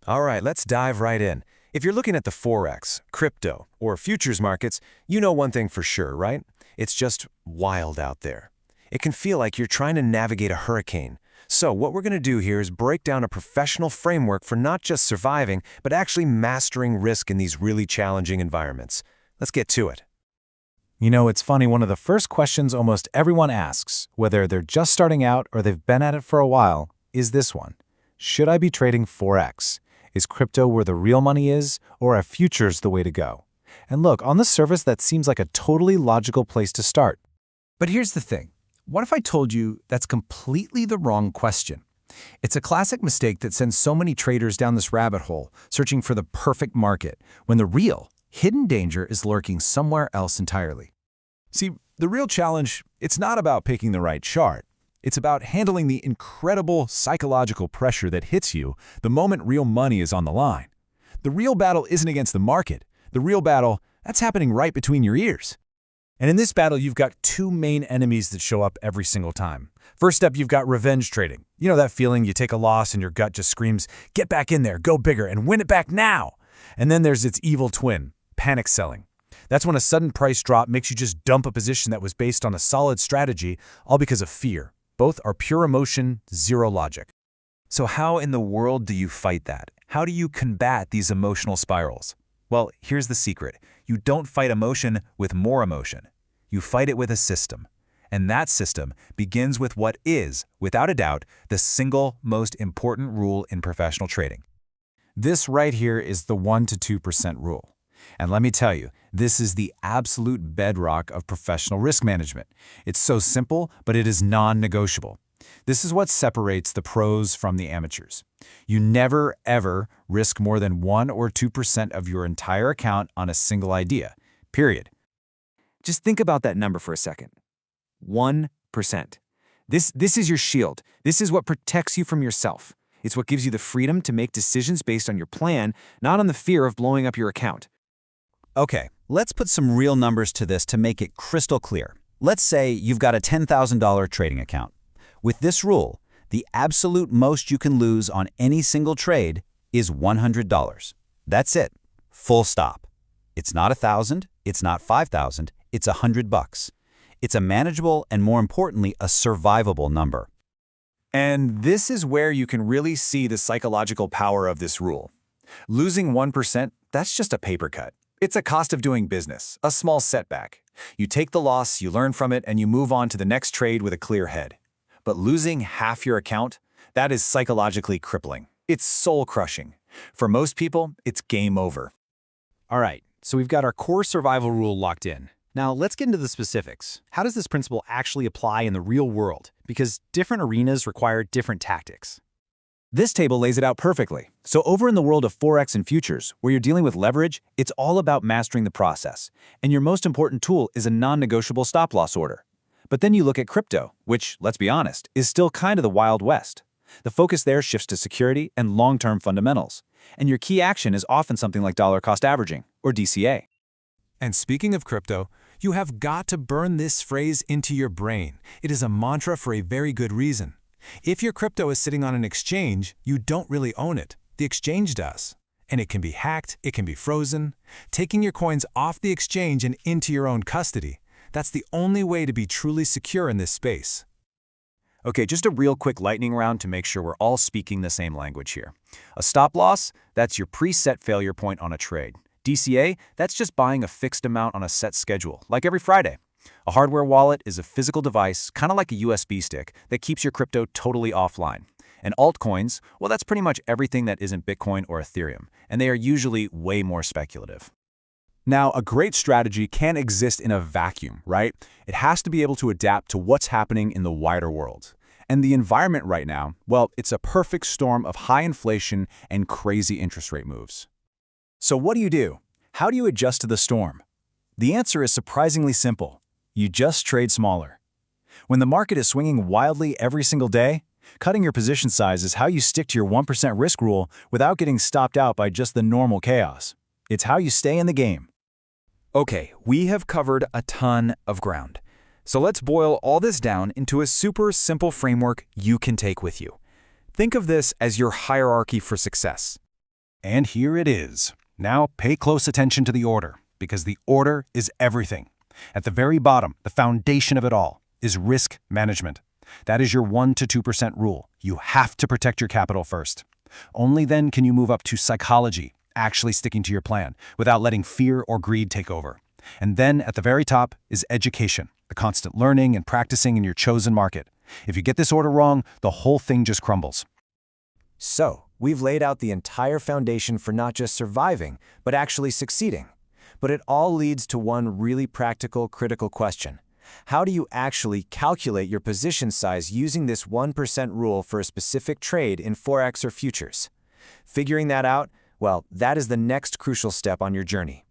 All right, let's dive right in. If you're looking at the Forex, crypto, or futures markets, you know one thing for sure, right? It's just wild out there. It can feel like you're trying to navigate a hurricane. So what we're going to do here is break down a professional framework for not just surviving, but actually mastering risk in these really challenging environments. Let's get to it. You know, it's funny, one of the first questions almost everyone asks, whether they're just starting out or they've been at it for a while, is this one. Should I be trading Forex? Is crypto where the real money is, or are futures the way to go? And look, on the surface, that seems like a totally logical place to start. But here's the thing. What if I told you that's completely the wrong question? It's a classic mistake that sends so many traders down this rabbit hole, searching for the perfect market, when the real, hidden danger is lurking somewhere else entirely. See, the real challenge, it's not about picking the right chart. It's about handling the incredible psychological pressure that hits you the moment real money is on the line. The real battle isn't against the market. The real battle, that's happening right between your ears. And in this battle, you've got two main enemies that show up every single time. First up, you've got revenge trading. You know that feeling you take a loss and your gut just screams, get back in there, go bigger, and win it back now. And then there's its evil twin, panic selling. That's when a sudden price drop makes you just dump a position that was based on a solid strategy, all because of fear. Both are pure emotion, zero logic. So how in the world do you fight that? How do you combat these emotional spirals? Well, here's the secret. You don't fight emotion with more emotion. You fight it with a system. And that system begins with what is, without a doubt, the single most important rule in professional trading. This right here is the 1 to 2% rule. And let me tell you, this is the absolute bedrock of professional risk management. It's so simple, but it is non-negotiable. This is what separates the pros from the amateurs. You never, ever risk more than 1 or 2% of your entire account on a single idea, period. Just think about that number for a second. 1%. This is your shield. This is what protects you from yourself. It's what gives you the freedom to make decisions based on your plan, not on the fear of blowing up your account. Okay, let's put some real numbers to this to make it crystal clear. Let's say you've got a $10,000 trading account. With this rule, the absolute most you can lose on any single trade is $100. That's it. Full stop. It's not 1,000, it's not 5,000, it's $100. It's a manageable and, more importantly, a survivable number. And this is where you can really see the psychological power of this rule. Losing 1%, that's just a paper cut. It's a cost of doing business, a small setback. You take the loss, you learn from it, and you move on to the next trade with a clear head. But losing half your account, that is psychologically crippling. It's soul-crushing. For most people, it's game over. All right, so we've got our core survival rule locked in. Now let's get into the specifics. How does this principle actually apply in the real world? Because different arenas require different tactics. This table lays it out perfectly. So over in the world of Forex and futures, where you're dealing with leverage, it's all about mastering the process. And your most important tool is a non-negotiable stop-loss order. But then you look at crypto, which, let's be honest, is still kind of the Wild West. The focus there shifts to security and long-term fundamentals. And your key action is often something like dollar cost averaging, or DCA. And speaking of crypto, you have got to burn this phrase into your brain. It is a mantra for a very good reason. If your crypto is sitting on an exchange, you don't really own it. The exchange does. And it can be hacked, it can be frozen. Taking your coins off the exchange and into your own custody, that's the only way to be truly secure in this space. Okay, just a real quick lightning round to make sure we're all speaking the same language here. A stop loss, that's your preset failure point on a trade. DCA, that's just buying a fixed amount on a set schedule, like every Friday. A hardware wallet is a physical device, kind of like a USB stick, that keeps your crypto totally offline. And altcoins, well, that's pretty much everything that isn't Bitcoin or Ethereum, and they are usually way more speculative. Now, a great strategy can't exist in a vacuum, right? It has to be able to adapt to what's happening in the wider world. And the environment right now, well, it's a perfect storm of high inflation and crazy interest rate moves. So what do? How do you adjust to the storm? The answer is surprisingly simple. You just trade smaller. When the market is swinging wildly every single day, cutting your position size is how you stick to your 1% risk rule without getting stopped out by just the normal chaos. It's how you stay in the game. Okay, we have covered a ton of ground. So let's boil all this down into a super simple framework you can take with you. Think of this as your hierarchy for success. And here it is. Now pay close attention to the order, because the order is everything. At the very bottom, the foundation of it all, is risk management. That is your 1 to 2% rule. You have to protect your capital first. Only then can you move up to psychology, actually sticking to your plan, without letting fear or greed take over. And then at the very top is education, the constant learning and practicing in your chosen market. If you get this order wrong, the whole thing just crumbles. So, we've laid out the entire foundation for not just surviving, but actually succeeding. But it all leads to one really practical, critical question. How do you actually calculate your position size using this 1% rule for a specific trade in Forex or futures? Figuring that out, well, that is the next crucial step on your journey.